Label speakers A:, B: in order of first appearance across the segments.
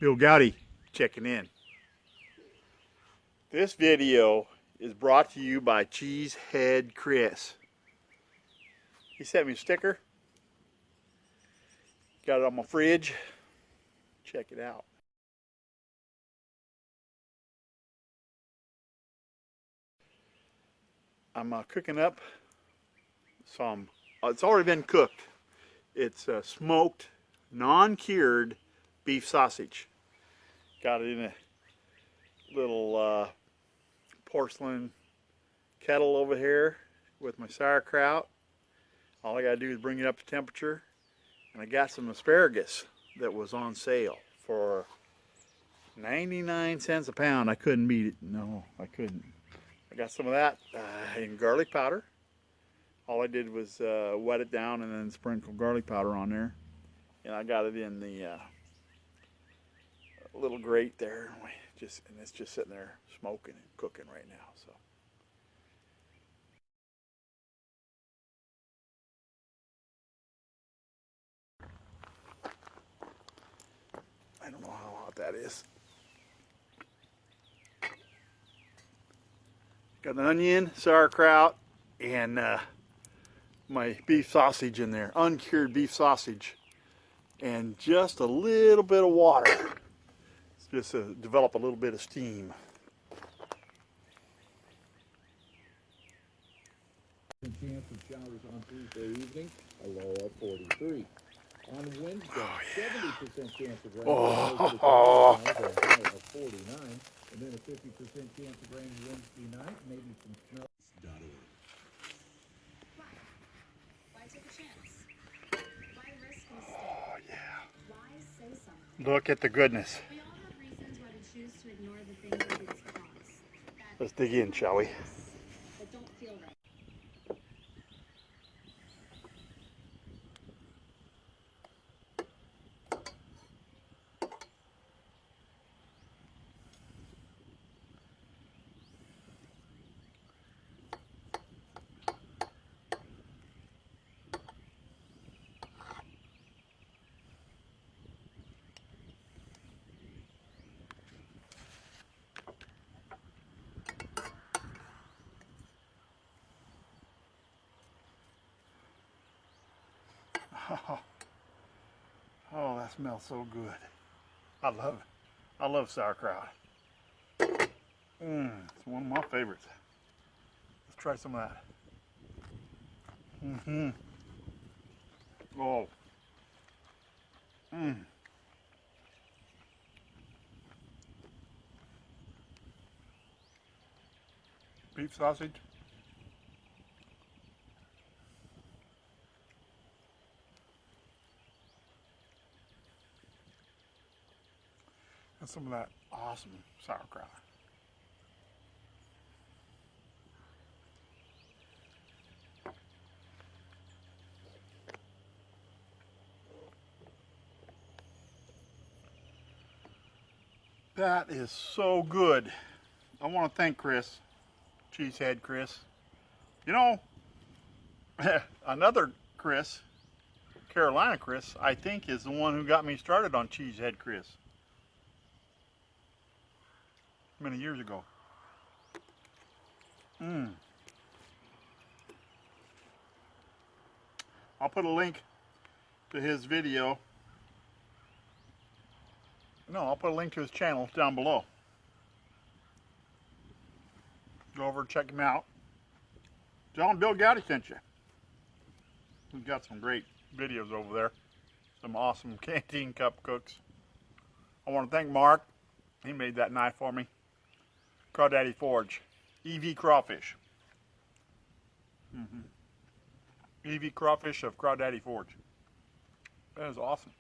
A: Bill Gowdy checking in. This video is brought to you by Cheesehead Chris. He sent me a sticker. Got it on my fridge. Check it out. I'm cooking up some, it's already been cooked. It's smoked, non-cured beef sausage. Got it in a little porcelain kettle over here with my sauerkraut. All I gotta do is bring it up to temperature. And I got some asparagus that was on sale for 99 cents a pound. I couldn't beat it. No, I couldn't. I got some of that in garlic powder. All I did was wet it down and then sprinkle garlic powder on there. And I got it in the little grate there. And it's just sitting there smoking and cooking right now. So. I don't know how hot that is. Got an onion, sauerkraut, and my beef sausage in there, uncured beef sausage, and just a little bit of water, just to develop a little bit of steam.
B: Chance of showers on Tuesday evening, a low of 43. On Wednesday, 70% chance of rain, a high of 49, and then a 50% chance of rain Wednesday night, maybe some snow.
C: Why take a chance? Why risk a mistake?
A: Oh yeah.
C: Why say something?
A: Look at the goodness.
C: We all have reasons why we choose to ignore the things that give us pause.
A: Let's dig in, shall we?
C: That don't feel right.
A: Oh, that smells so good. I love sauerkraut. It's one of my favorites. Let's try some of that. Oh. Beef sausage. And some of that awesome sauerkraut. That is so good. I want to thank Chris, Cheesehead Chris. You know, another Chris, Carolina Chris, I think is the one who got me started on Cheesehead Chris. Many years ago. I'll put a link to his video. No, I'll put a link to his channel down below. Go over and check him out. Tell him Bill Gowdy sent you. We've got some great videos over there. Some awesome canteen cup cooks. I want to thank Mark. He made that knife for me. Crawdaddy Forge. EV Crawfish. EV Crawfish of Crawdaddy Forge. That is awesome.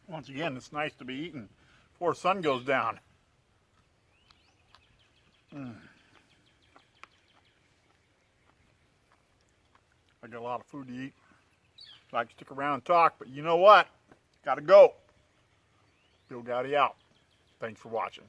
A: Once again, it's nice to be eating before the sun goes down. I got a lot of food to eat. I'd like to stick around and talk, but you know what? Gotta go. Bill Gowdy out. Thanks for watching.